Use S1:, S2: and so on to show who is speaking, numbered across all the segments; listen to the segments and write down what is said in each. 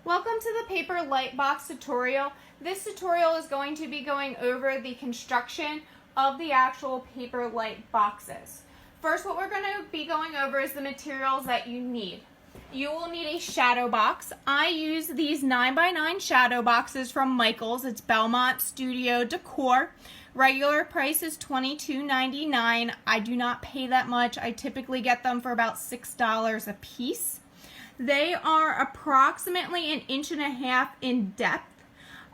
S1: Welcome to the paper light box tutorial. This tutorial is going to be going over the construction of the actual paper light boxes. First, what we're going to be going over is the materials that you need. You will need a shadow box. I use these 9x9 shadow boxes from Michaels. It's Belmont Studio Decor. Regular price is $22.99. I do not pay that much. I typically get them for about $6 a piece. They are approximately 1.5 inches in depth.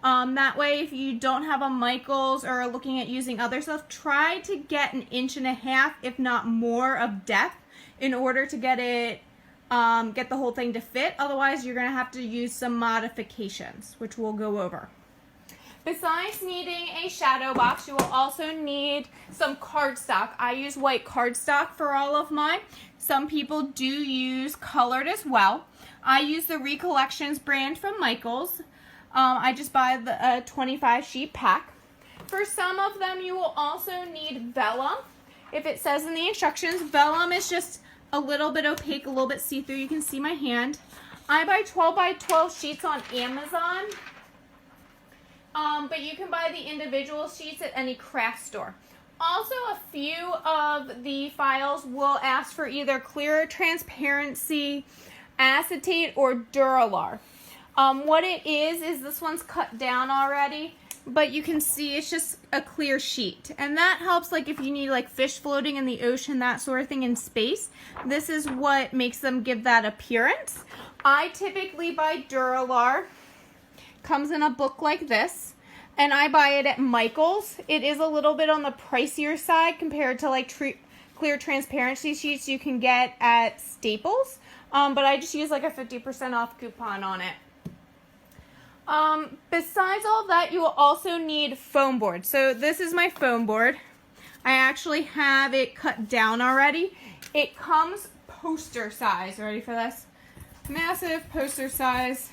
S1: That way, if you don't have a Michaels or are looking at using other stuff, try to get 1.5 inches, if not more, of depth in order to get it, get the whole thing to fit. Otherwise, you're going to have to use some modifications, which we'll go over. Besides needing a shadow box, you will also need some cardstock. I use white cardstock for all of mine. Some people do use colored as well. I use the Recollections brand from Michaels. I just buy the 25 sheet pack. For some of them, you will also need Vellum. If it says in the instructions, Vellum is just a little bit opaque, a little bit see-through. You can see my hand. I buy 12x12 sheets on Amazon. But you can buy the individual sheets at any craft store. Also, a few of the files will ask for either clear transparency, acetate, or Dura Lar. What it is this one's cut down already, but you can see it's just a clear sheet. And that helps, like, if you need, like, fish floating in the ocean, that sort of thing in space. This is what makes them give that appearance. I typically buy Dura Lar. Comes in a book like this, and I buy it at Michaels. It is a little bit on the pricier side compared to like clear transparency sheets you can get at Staples, but I just use like a 50% off coupon on it. Besides all that, you will also need foam board. So this is my foam board. I actually have it cut down already. It comes poster size. Ready for this? Massive poster size.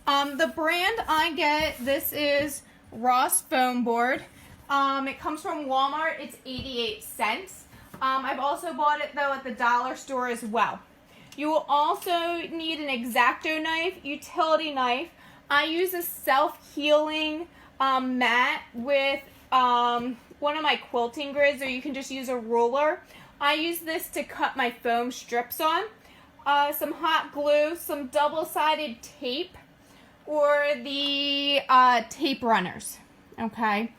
S1: The brand I get, this is Ross foam board. It comes from Wal-Mart. It's 88 cents. I've also bought it though at the dollar store as well. You will also need an Exacto knife, utility knife. I use a self-healing mat with one of my quilting grids, or you can just use a ruler. I use this to cut my foam strips on. Some hot glue, some double-sided tape, or the tape runners, okay?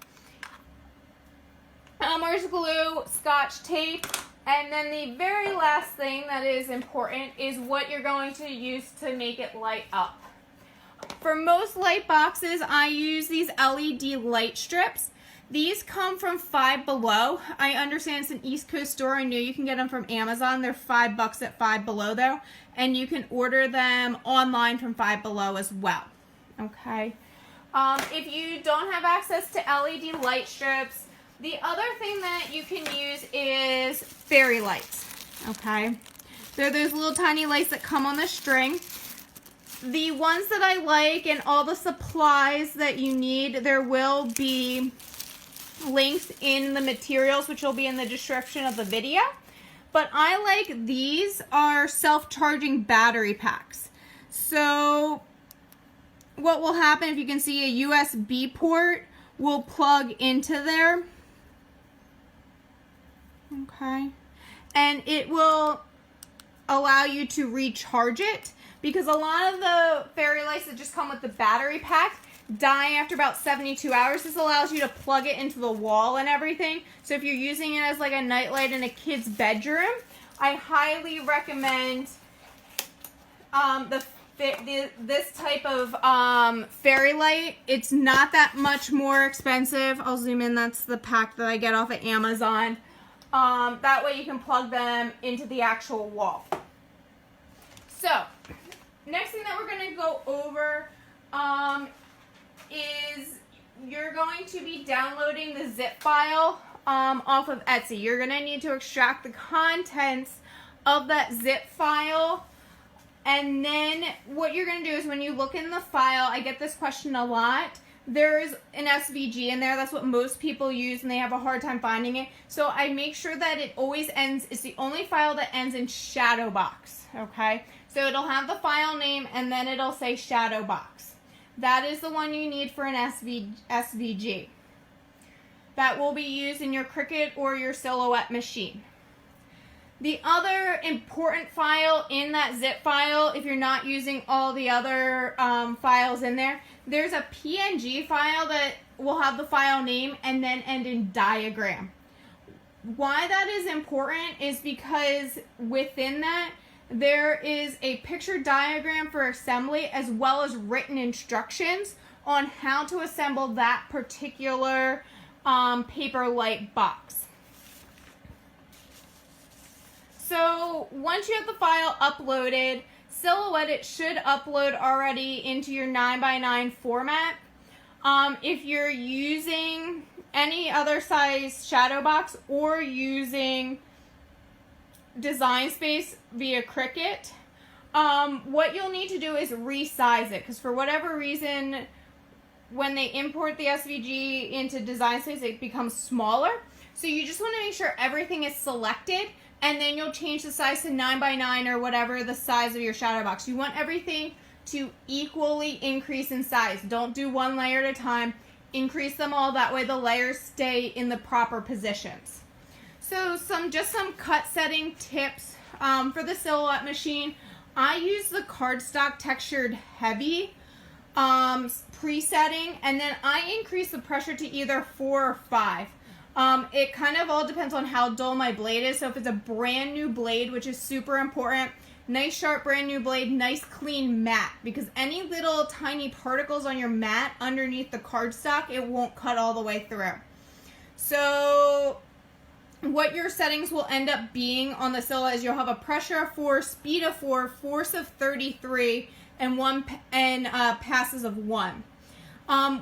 S1: Elmer's glue, Scotch tape, and then the very last thing that is important is what you're going to use to make it light up. For most light boxes, I use these LED light strips. These come from Five Below. I understand it's an East Coast store. I know you can get them from Amazon. They're $5 at Five Below though, and you can order them online from Five Below as well. Okay. If you don't have access to LED light strips, the other thing that you can use is fairy lights. Okay. They're those little tiny lights that come on the string. The ones that I like and all the supplies that you need, there will be links in the materials, which will be in the description of the video. But I like these are self-charging battery packs. So what will happen, if you can see, a USB port will plug into there. Okay. And it will allow you to recharge it, because a lot of the fairy lights that just come with the battery pack die after about 72 hours. This allows you to plug it into the wall and everything. So if you're using it as like a nightlight in a kid's bedroom, I highly recommend this type of fairy light. It's not that much more expensive. I'll zoom in. That's the pack that I get off of Amazon. That way you can plug them into the actual wall. So, next thing that we're going to go over is you're going to be downloading the zip file off of Etsy. You're going to need to extract the contents of that zip file. And then what you're going to do is when you look in the file, I get this question a lot. There's an SVG in there. That's what most people use, and they have a hard time finding it. So I make sure that it always ends, it's the only file that ends in shadow box, okay? So it'll have the file name and then it'll say shadow box. That is the one you need for an SVG. That will be used in your Cricut or your Silhouette machine. The other important file in that zip file, if you're not using all the other files in there, there's a PNG file that will have the file name and then end in diagram. Why that is important is because within that, there is a picture diagram for assembly as well as written instructions on how to assemble that particular paper light box. So once you have the file uploaded, Silhouette, it should upload already into your 9x9 format. If you're using any other size shadow box or using Design Space via Cricut, what you'll need to do is resize it, because for whatever reason, when they import the SVG into Design Space, it becomes smaller. So you just want to make sure everything is selected, and then you'll change the size to 9x9 or whatever the size of your shadow box. You want everything to equally increase in size. Don't do one layer at a time. Increase them all, that way the layers stay in the proper positions. So just some cut setting tips for the Silhouette machine. I use the Cardstock Textured Heavy presetting, and then I increase the pressure to either 4 or 5. It kind of all depends on how dull my blade is. So if it's a brand new blade, which is super important, nice sharp brand new blade, nice clean mat, because any little tiny particles on your mat underneath the cardstock, it won't cut all the way through. So what your settings will end up being on the Silhouette is you'll have a pressure of 4, speed of 4, force of 33, and passes of 1.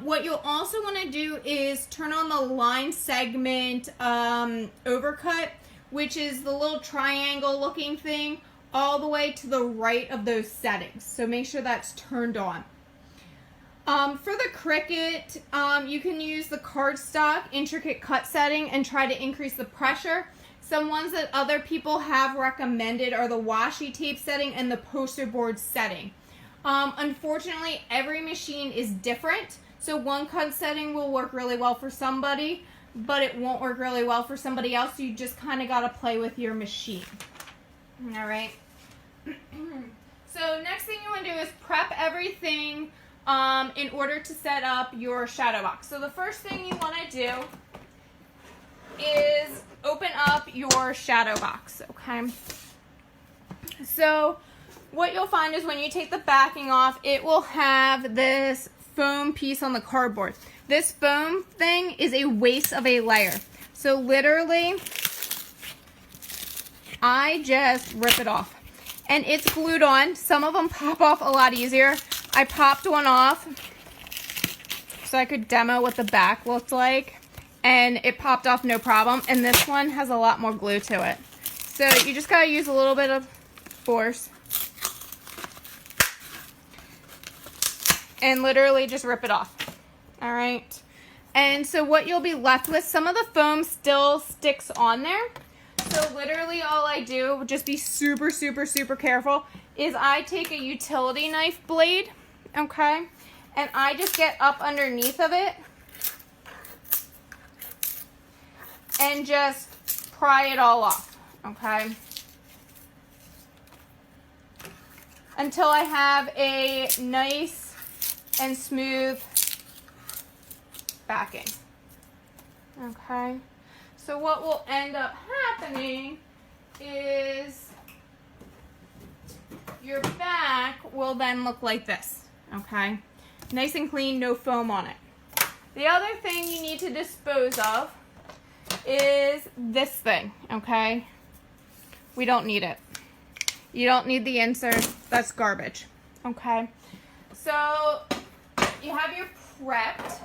S1: What you'll also want to do is turn on the line segment overcut, which is the little triangle looking thing all the way to the right of those settings. So make sure that's turned on. For the Cricut, you can use the Cardstock intricate cut setting and try to increase the pressure. Some ones that other people have recommended are the washi tape setting and the poster board setting. Unfortunately, every machine is different, so one cut setting will work really well for somebody, but it won't work really well for somebody else, so you just kind of got to play with your machine. All right. So next thing you want to do is prep everything in order to set up your shadow box. So the first thing you want to do is open up your shadow box, okay? So what you'll find is when you take the backing off, it will have this foam piece on the cardboard. This foam thing is a waste of a layer. So literally, I just rip it off. And it's glued on. Some of them pop off a lot easier. I popped one off so I could demo what the back looked like. And it popped off no problem. And this one has a lot more glue to it. So you just gotta use a little bit of force. And literally just rip it off. All right. And so what you'll be left with, some of the foam still sticks on there. So literally all I do, just be super, super, super careful, is I take a utility knife blade, okay? And I just get up underneath of it and just pry it all off, okay? Until I have a nice and smooth backing, okay? So what will end up happening is your back will then look like this, okay? Nice and clean, no foam on it. The other thing you need to dispose of is this thing, okay? We don't need it. You don't need the insert. That's garbage, okay? So you have your prepped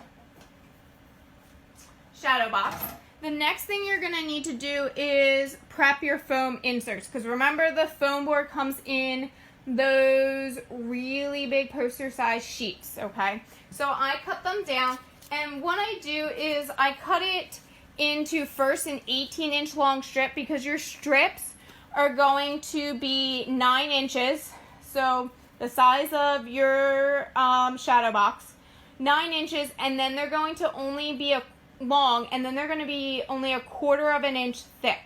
S1: shadow box. The next thing you're going to need to do is prep your foam inserts, because remember the foam board comes in those really big poster size sheets, okay? So I cut them down, and what I do is I cut it into first an 18-inch long strip, because your strips are going to be 9 inches, So the size of your shadow box, 9 inches, and then they're going to only be long, and then they're going to be only 1/4 of an inch thick.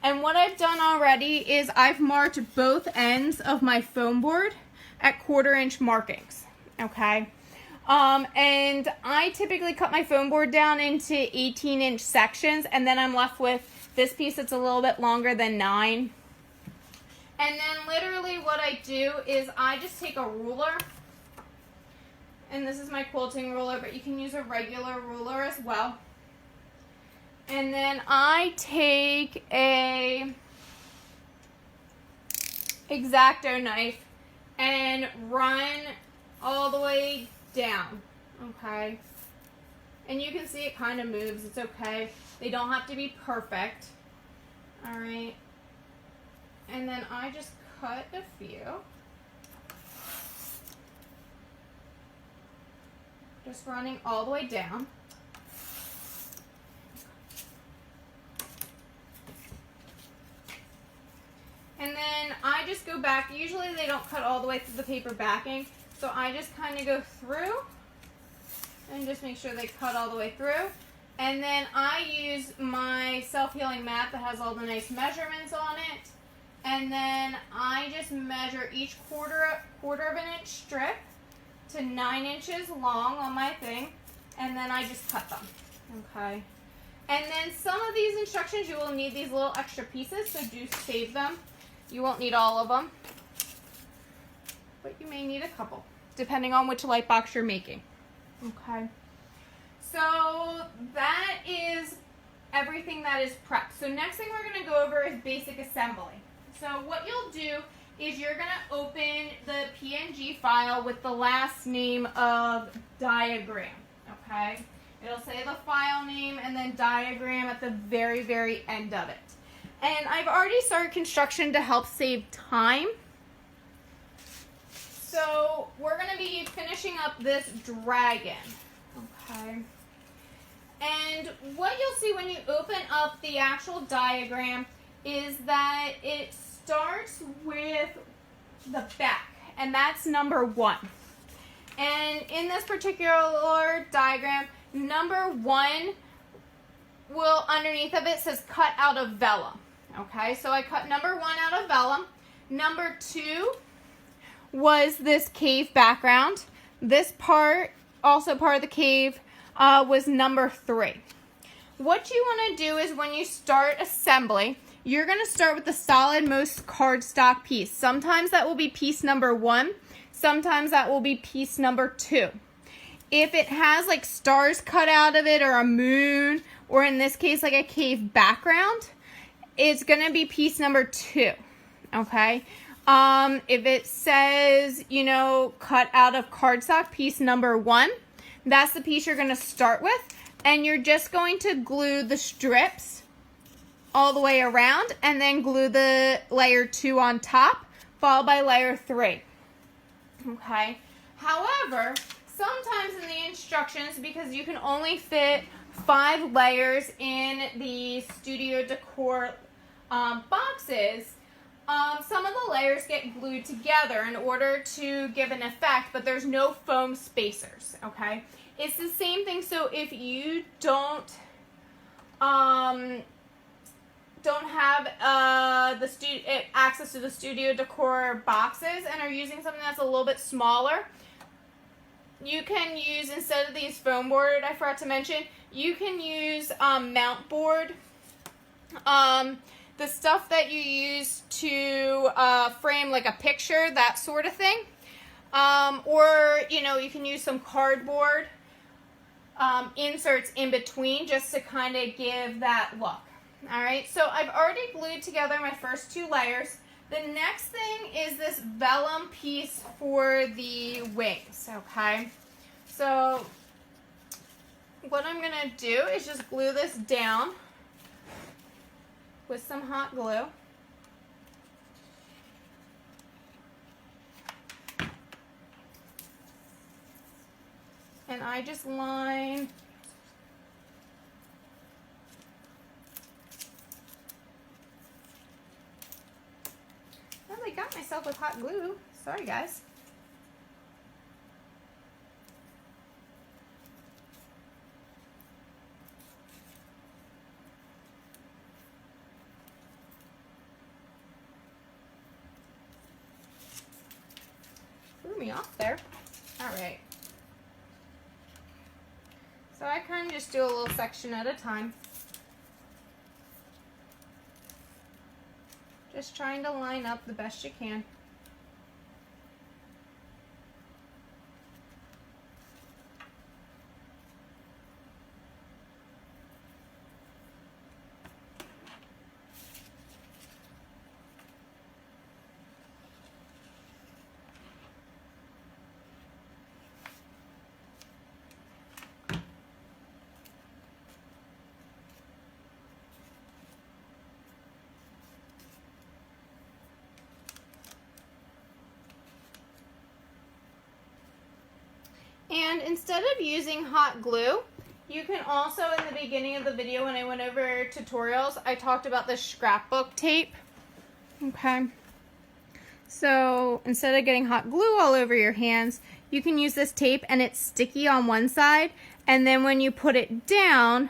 S1: And what I've done already is I've marked both ends of my foam board at 1/4 inch markings, okay? And I typically cut my foam board down into 18-inch sections, and then I'm left with this piece that's a little bit longer than 9. And then literally what I do is I just take a ruler, and this is my quilting ruler, but you can use a regular ruler as well. And then I take a Exacto knife and run all the way down, okay? And you can see it kind of moves. It's okay. They don't have to be perfect, all right? And then I just cut a few. Just running all the way down. And then I just go back. Usually they don't cut all the way through the paper backing, so I just kind of go through and just make sure they cut all the way through. And then I use my self-healing mat that has all the nice measurements on it. And then I just measure each quarter of an inch strip to 9 inches long on my thing, and then I just cut them, okay? And then some of these instructions, you will need these little extra pieces, so do save them. You won't need all of them, but you may need a couple, depending on which light box you're making, okay? So that is everything that is prepped. So next thing we're gonna go over is basic assembly. So what you'll do is you're going to open the PNG file with the last name of diagram, okay? It'll say the file name and then diagram at the very, very end of it. And I've already started construction to help save time. So we're going to be finishing up this dragon, okay? And what you'll see when you open up the actual diagram is that it starts with the back, and that's number 1. And in this particular diagram, number 1 will, underneath of it, says cut out of vellum. Okay, so I cut number 1 out of vellum. Number 2 was this cave background. This part, also part of the cave, was number 3. What you want to do is when you start assembly, you're going to start with the solid most cardstock piece. Sometimes that will be piece number 1. Sometimes that will be piece number 2. If it has like stars cut out of it or a moon, or in this case like a cave background, it's going to be piece number 2. Okay? If it says, you know, cut out of cardstock, piece number 1, that's the piece you're going to start with. And you're just going to glue the strips all the way around, and then glue the layer 2 on top, followed by layer 3. Okay? However, sometimes in the instructions, because you can only fit 5 layers in the Studio Decor boxes, some of the layers get glued together in order to give an effect, but there's no foam spacers, okay? It's the same thing, so if you don't have access to the Studio Decor boxes and are using something that's a little bit smaller, you can use, instead of these foam board I forgot to mention, you can use mount board, the stuff that you use to frame like a picture, that sort of thing, or you know, you can use some cardboard inserts in between just to kind of give that look. Alright, so I've already glued together my first 2 layers. The next thing is this vellum piece for the wings, okay? So what I'm going to do is just glue this down with some hot glue. And I just line I got myself with hot glue, sorry guys. Threw me off there. All right. So I kind of just do a little section at a time. Just trying to line up the best you can. And instead of using hot glue, you can also, in the beginning of the video when I went over tutorials, I talked about the scrapbook tape. Okay. So instead of getting hot glue all over your hands, you can use this tape, and it's sticky on one side. And then when you put it down,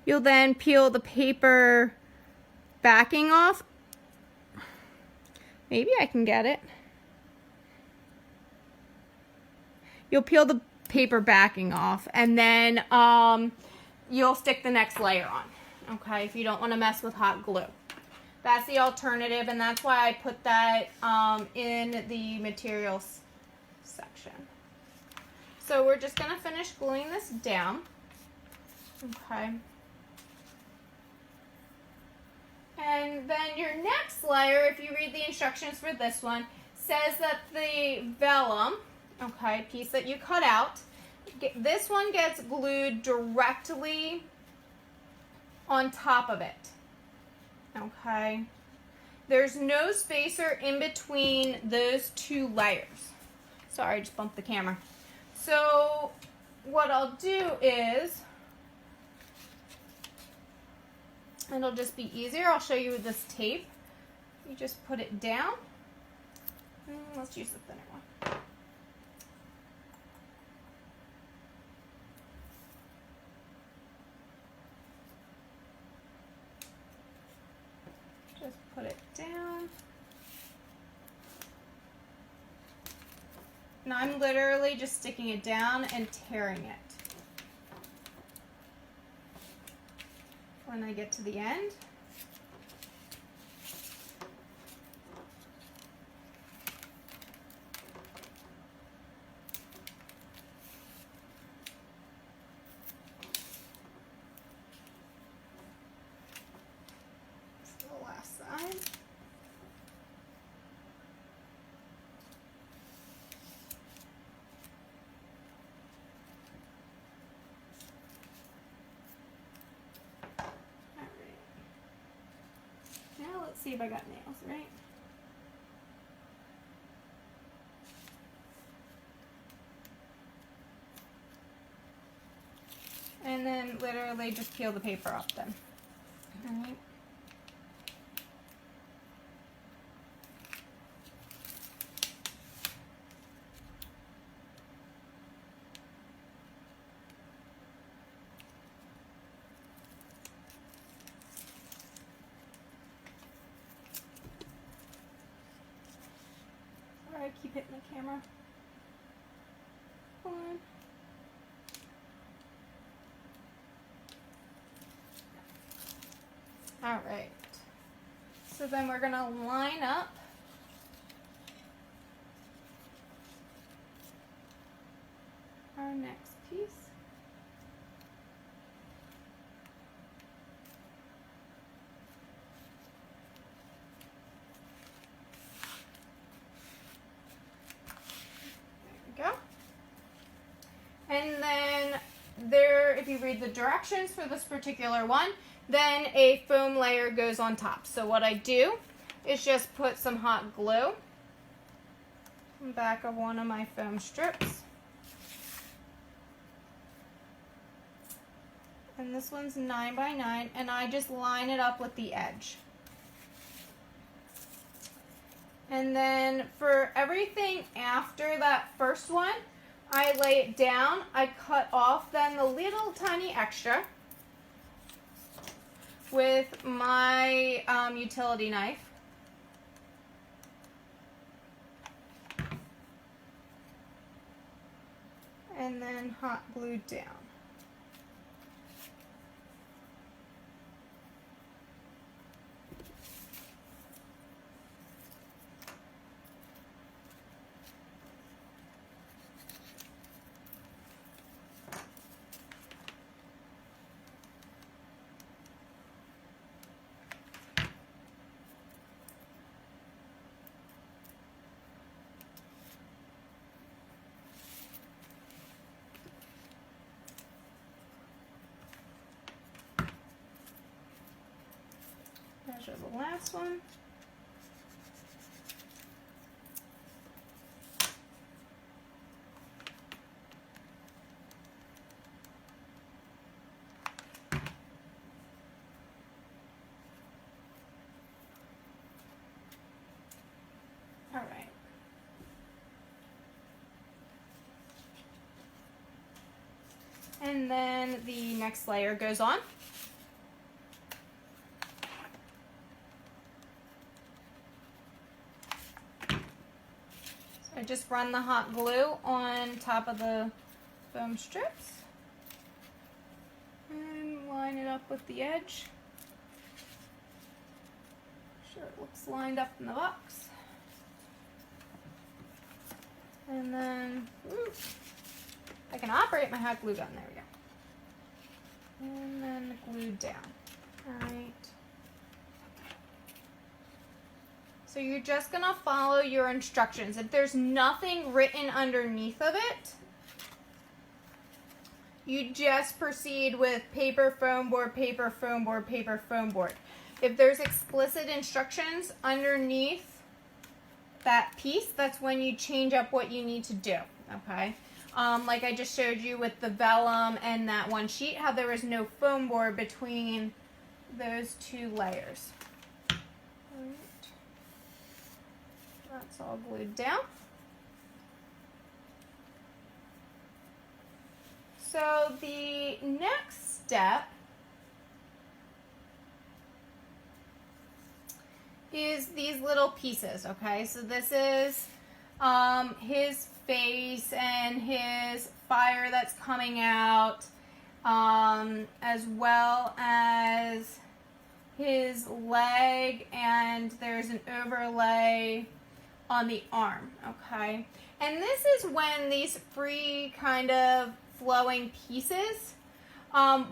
S1: you'll then peel the paper backing off. Maybe I can get it. You'll peel the paper backing off, and then you'll stick the next layer on, okay, if you don't want to mess with hot glue. That's the alternative, and that's why I put that in the materials section. So we're just going to finish gluing this down, okay. And then your next layer, if you read the instructions for this one, says that the vellum, okay, piece that you cut out, this one gets glued directly on top of it, okay? There's no spacer in between those two layers. Sorry, I just bumped the camera. So what I'll do is, and it'll just be easier, I'll show you with this tape. You just put it down. Let's use the thinner one. Just put it down. Now I'm literally just sticking it down and tearing it. When I get to the end, the last side. Let's see if I got nails, right? And then literally just peel the paper off then. All right. I keep hitting the camera. Hold on. All right. So then we're gonna line up our next piece. Go. And then there, if you read the directions for this particular one, then a foam layer goes on top. So what I do is just put some hot glue on the back of one of my foam strips. And this one's 9 by 9, and I just line it up with the edge. And then for everything after that first one, I lay it down. I cut off then the little tiny extra with my utility knife. And then hot glue down. Measure the last one. All right. And then the next layer goes on. I just run the hot glue on top of the foam strips and line it up with the edge. Make sure it looks lined up in the box. And then, I can operate my hot glue gun. There we go. And then glue down. All right. So you're just gonna follow your instructions. If there's nothing written underneath of it, you just proceed with paper, foam board, paper, foam board, paper, foam board. If there's explicit instructions underneath that piece, that's when you change up what you need to do, okay? Like I just showed you with the vellum and that one sheet, how there was no foam board between those two layers. That's all glued down. So the next step is these little pieces, okay? So this is his face and his fire that's coming out, as well as his leg, and there's an overlay on the arm, okay? And this is when these free kind of flowing pieces,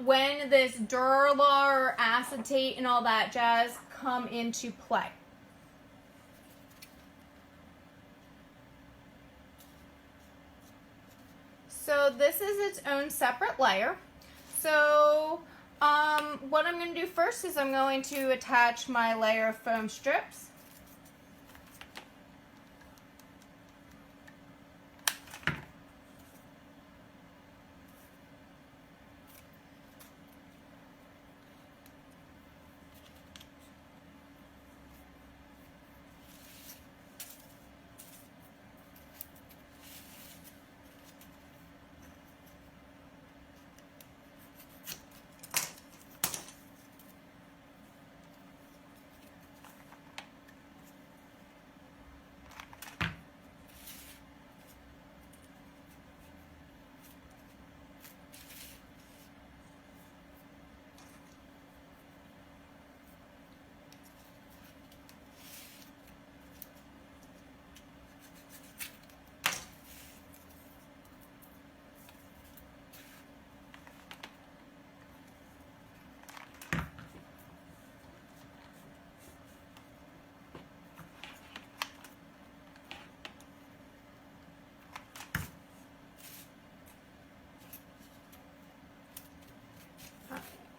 S1: when this Dura Lar or acetate and all that jazz come into play. So this is its own separate layer. So what I'm going to do first is I'm going to attach my layer of foam strips.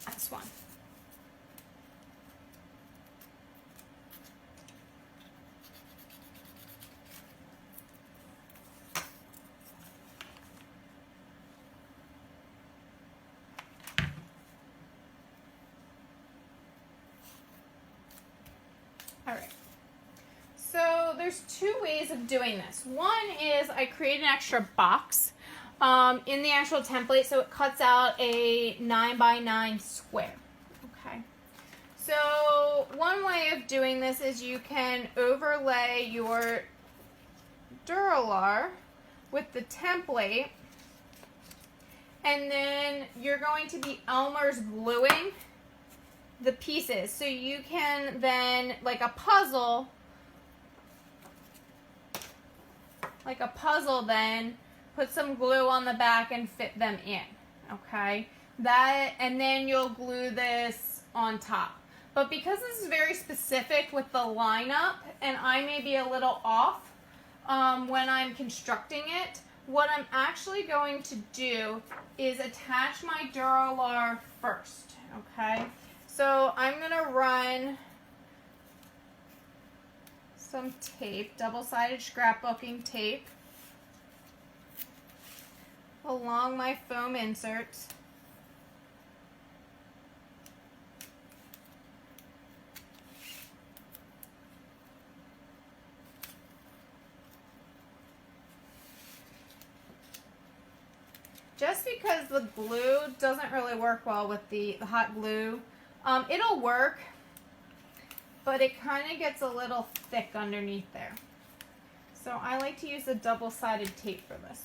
S1: This one. All right. So So there's two ways of doing this. One is I create an extra box in the actual template, so it cuts out a 9x9 square. Okay. So one way of doing this is you can overlay your Dura Lar with the template, and then you're going to be Elmer's gluing the pieces. So you can then, like a puzzle then, put some glue on the back and fit them in, okay? And then you'll glue this on top. But because this is very specific with the lineup, and I may be a little off when I'm constructing it, what I'm actually going to do is attach my Dura Lar first, okay? So I'm gonna run some tape, double-sided scrapbooking tape, along my foam inserts. Just because the glue doesn't really work well with the hot glue, it'll work, but it kind of gets a little thick underneath there. So I like to use the double-sided tape for this.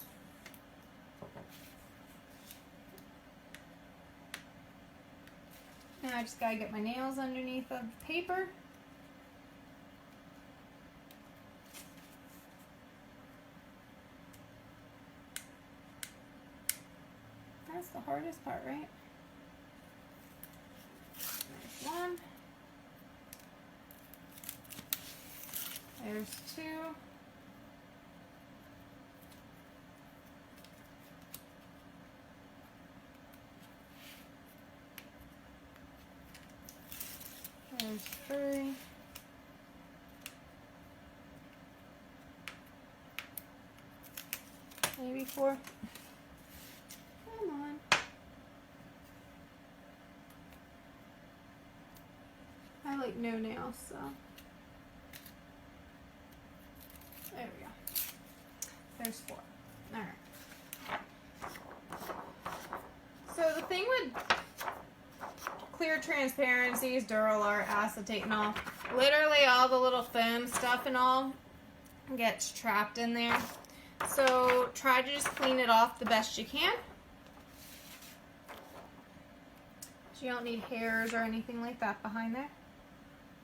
S1: And I just gotta get my nails underneath the paper. That's the hardest part, right? There's one. There's two. There's three. Maybe four. Come on. I like no nails, so. There we go. There's four. Alright. So the thing with clear transparencies, Dura Lar, acetate and all, literally all the little foam stuff and all gets trapped in there. So try to just clean it off the best you can. So you don't need hairs or anything like that behind there.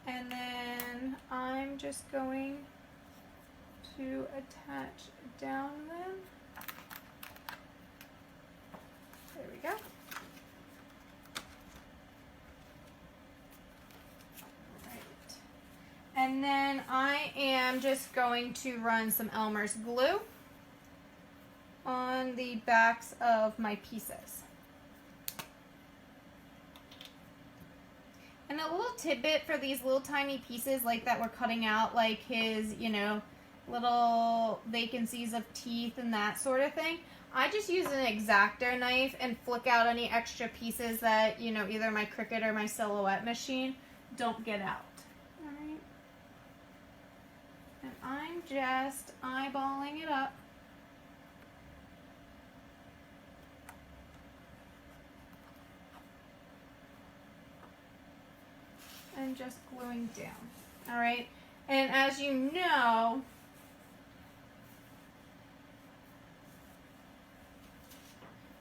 S1: And then I'm just going to attach down them. There we go. Right. And then I am just going to run some Elmer's glue on the backs of my pieces. And a little tidbit for these little tiny pieces like that we're cutting out, like his, you know, little vacancies of teeth and that sort of thing. I just use an Exacto knife and flick out any extra pieces that, you know, either my Cricut or my Silhouette machine don't get out. Alright. And I'm just eyeballing it up. And just gluing down. Alright. And as you know,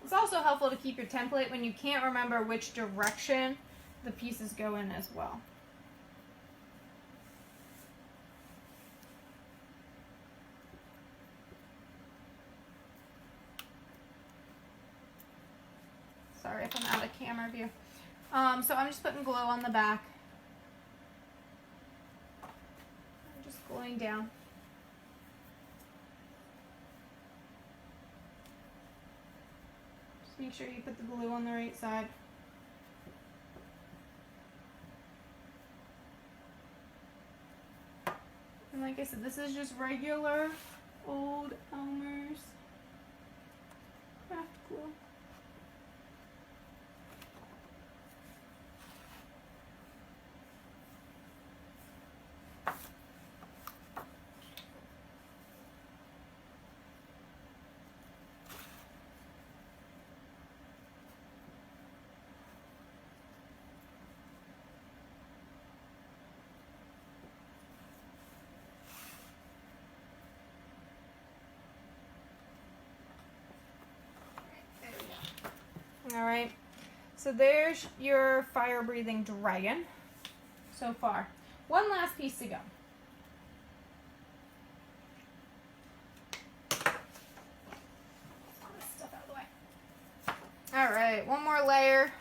S1: it's also helpful to keep your template when you can't remember which direction the pieces go in as well. Sorry if I'm out of camera view. So I'm just putting glue on the back. I'm just gluing down. Just make sure you put the glue on the right side. And like I said, this is just regular old Elmer's craft glue. All right, so there's your fire-breathing dragon so far. One last piece to go. All right, one more layer,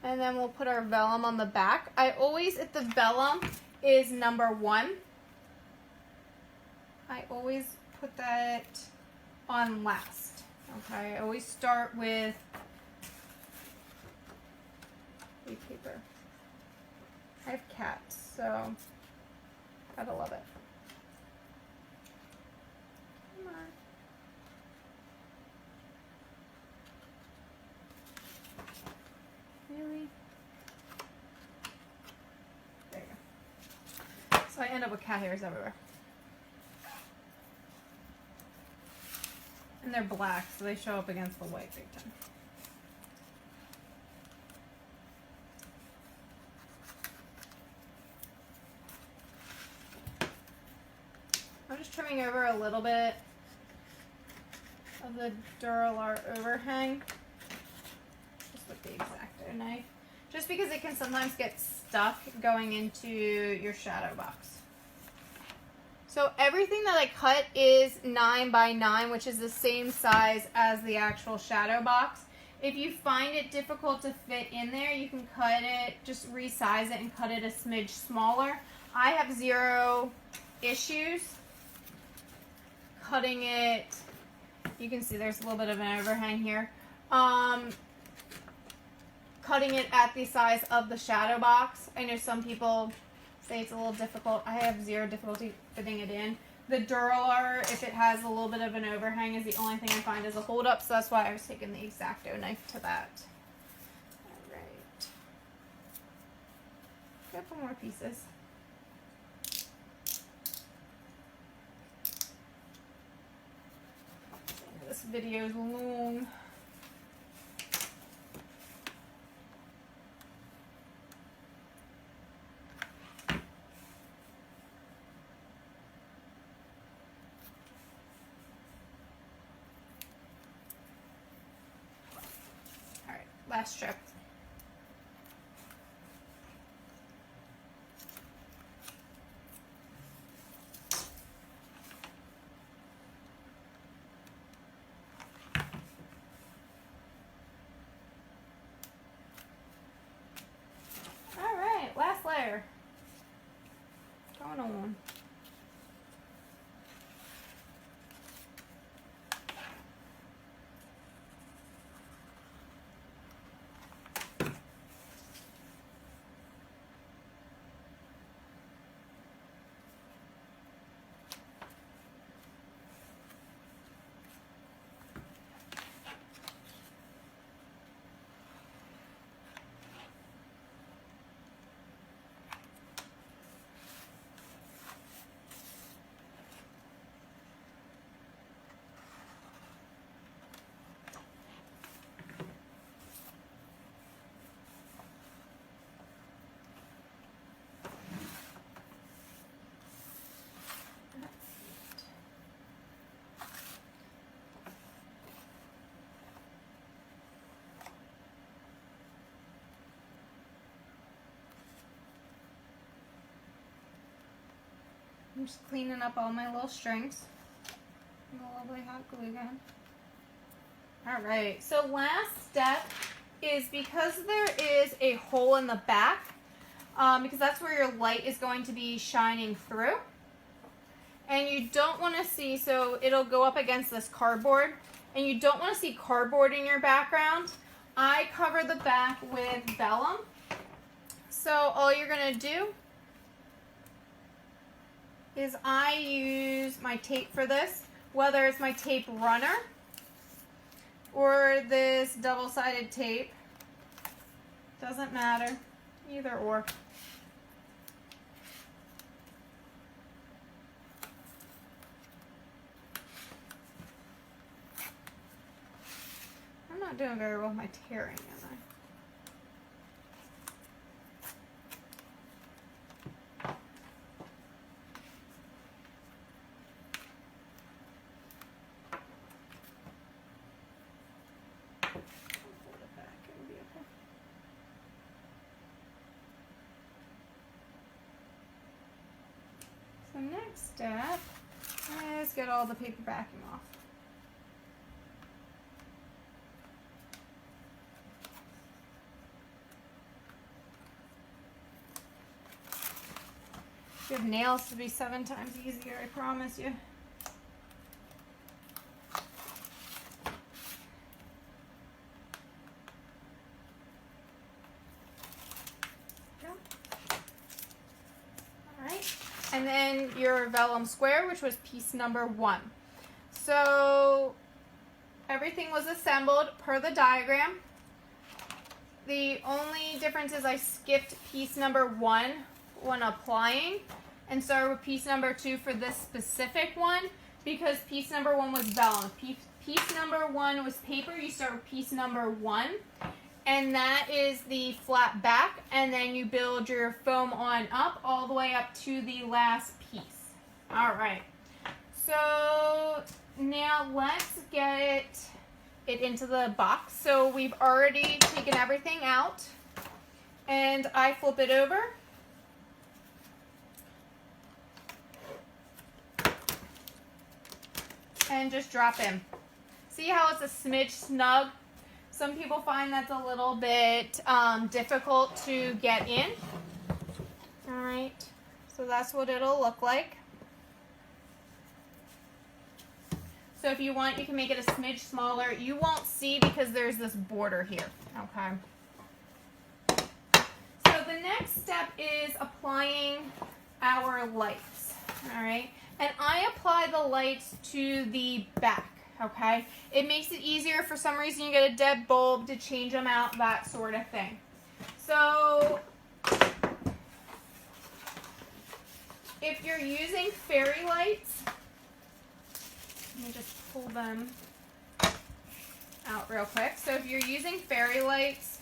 S1: and then we'll put our vellum on the back. I always, if the vellum is number 1, I always put that on last. Okay, I always start with paper. I have cats, so gotta love it. Come on. Really? There you go. So I end up with cat hairs everywhere. And they're black, so they show up against the white big time. I'm just trimming over a little bit of the Dura Lar overhang. With the Exacto knife, just because it can sometimes get stuck going into your shadow box. So everything that I cut is 9 by 9, which is the same size as the actual shadow box. If you find it difficult to fit in there, you can cut it, just resize it and cut it a smidge smaller. I have 0 issues cutting it. You can see there's a little bit of an overhang here. Cutting it at the size of the shadow box. I know some people say it's a little difficult. I have 0 difficulty fitting it in. The Dura Lar, if it has a little bit of an overhang, is the only thing I find as a hold up, so that's why I was taking the Exacto knife to that. All right. A couple more pieces. This video is long. Last strip. All right, last layer. Going on. I'm just cleaning up all my little strings. And the lovely hot glue gun. Alright, so last step is because there is a hole in the back, because that's where your light is going to be shining through. And you don't want to see, so it'll go up against this cardboard, and you don't want to see cardboard in your background. I cover the back with vellum. So all you're going to do is I use my tape for this, whether it's my tape runner or this double-sided tape. Doesn't matter, either or. I'm not doing very well with my tearing, am I? The next step is get all the paper backing off. If you have nails, to be 7 times easier, I promise you. And then your vellum square, which was piece number 1. So everything was assembled per the diagram. The only difference is I skipped piece number 1 when applying and started with piece number 2 for this specific one because piece number 1 was vellum. Piece number 1 was paper. You start with piece number 1. And that is the flat back, and then you build your foam on up all the way up to the last piece. All right, so now let's get it into the box. So we've already taken everything out, and I flip it over. And just drop in. See how it's a smidge snug? Some people find that's a little bit difficult to get in. All right, so that's what it'll look like. So if you want, you can make it a smidge smaller. You won't see because there's this border here, okay? So the next step is applying our lights, all right? And I apply the lights to the back. Okay, it makes it easier. For some reason you get a dead bulb to change them out, that sort of thing. So if you're using fairy lights, let me just pull them out real quick. So if you're using fairy lights,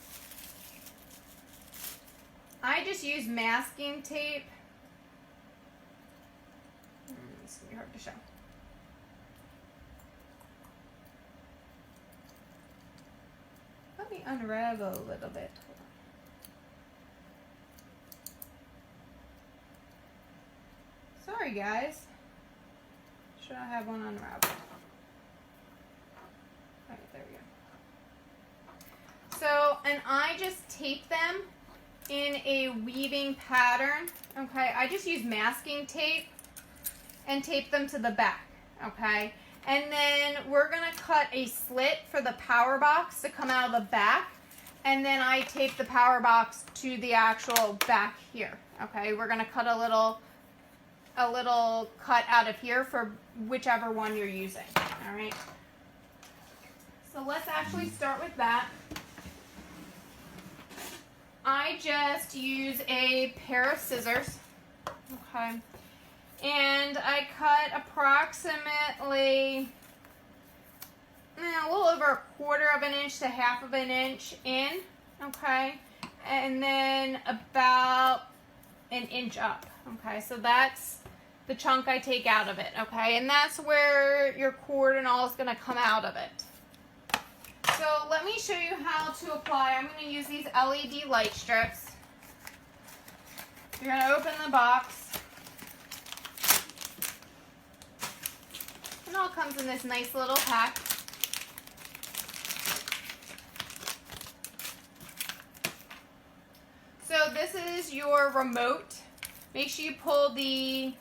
S1: I just use masking tape. It's gonna be hard to show. Let me unravel a little bit. Sorry guys. Should I have one unraveled? Alright, there we go. So, and I just tape them in a weaving pattern. Okay, I just use masking tape and tape them to the back. Okay. And then we're going to cut a slit for the power box to come out of the back. And then I tape the power box to the actual back here. Okay, we're going to cut a little cut out of here for whichever one you're using. All right. So let's actually start with that. I just use a pair of scissors. Okay. And I cut approximately a little over 1/4 of an inch to 1/2 of an inch in, okay? And then about an inch up, okay? So that's the chunk I take out of it, okay? And that's where your cord and all is gonna come out of it. So let me show you how to apply. I'm gonna use these LED light strips. You're gonna open the box. It all comes in this nice little pack. So this is your remote. Make sure you pull when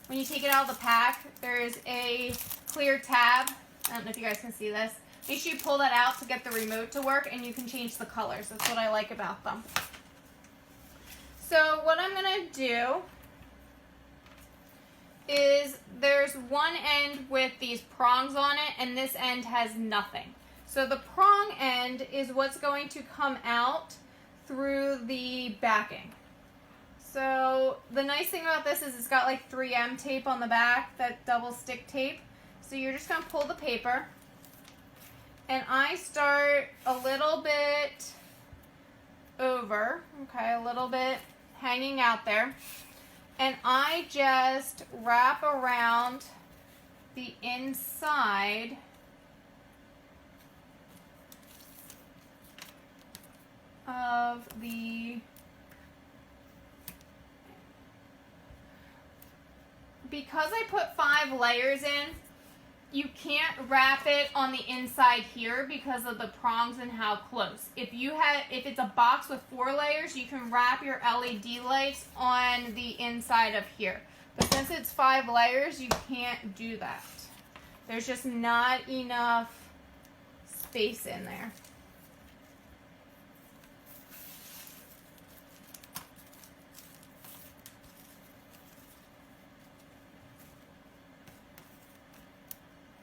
S1: you take it out of the pack, there's a clear tab. I don't know if you guys can see this. Make sure you pull that out to get the remote to work, and you can change the colors. That's what I like about them. So what I'm gonna do is there's one end with these prongs on it, and this end has nothing. So the prong end is what's going to come out through the backing. So the nice thing about this is it's got like 3M tape on the back, that double stick tape. So you're just gonna pull the paper, and I start a little bit over, okay, a little bit hanging out there. And I just wrap around the inside of the because I put 5 layers in, you can't wrap it on the inside here because of the prongs and how close. If it's a box with 4 layers, you can wrap your LED lights on the inside of here. But since it's 5 layers, you can't do that. There's just not enough space in there.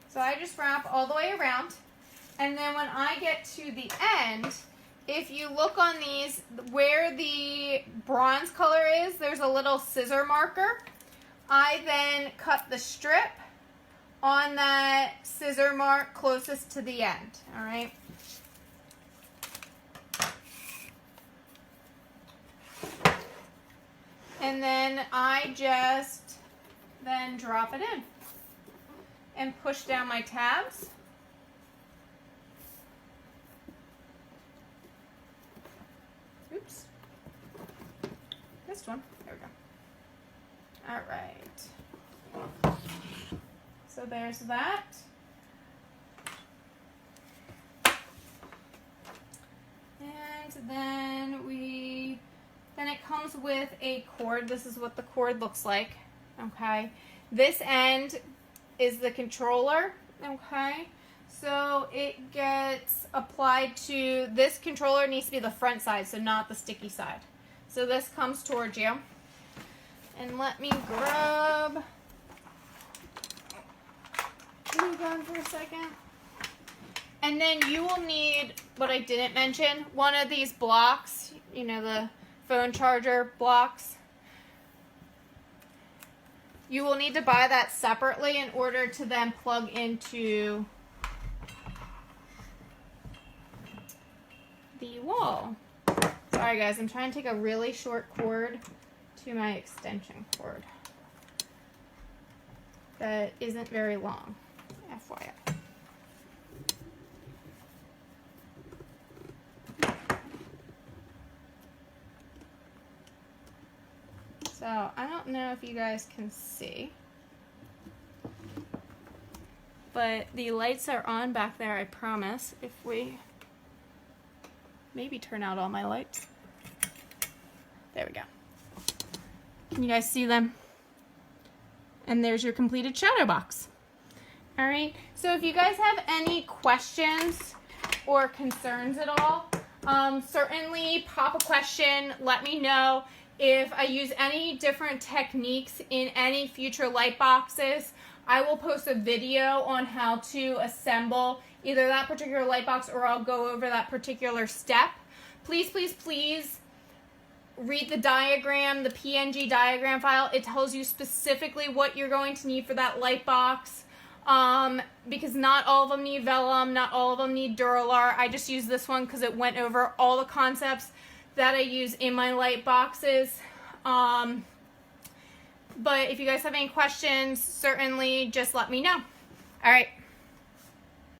S1: So I just wrap all the way around, and then when I get to the end, if you look on these, where the bronze color is, there's a little scissor marker. I then cut the strip on that scissor mark closest to the end, all right? And then I just then drop it in and push down my tabs. Oops. This one. There we go. All right. So there's that. And then it comes with a cord. This is what the cord looks like. Okay. This end is the controller, okay? So it gets applied to, this controller needs to be the front side, so not the sticky side. So this comes towards you. And let me grab glue gun for a second. And then you will need, what I didn't mention, one of these blocks, you know, the phone charger blocks. You will need to buy that separately in order to then plug into the wall. Sorry guys, I'm trying to take a really short cord to my extension cord that isn't very long, FYI. So, I don't know if you guys can see, but the lights are on back there, I promise. If we maybe turn out all my lights. There we go. Can you guys see them? And there's your completed shadow box. All right, so if you guys have any questions or concerns at all, certainly pop a question, let me know. If I use any different techniques in any future light boxes, I will post a video on how to assemble either that particular light box, or I'll go over that particular step. Please, please, please read the diagram, the PNG diagram file. It tells you specifically what you're going to need for that light box, because not all of them need Vellum, not all of them need Dura Lar. I just use this one because it went over all the concepts that I use in my light boxes. But if you guys have any questions, certainly just let me know. All right,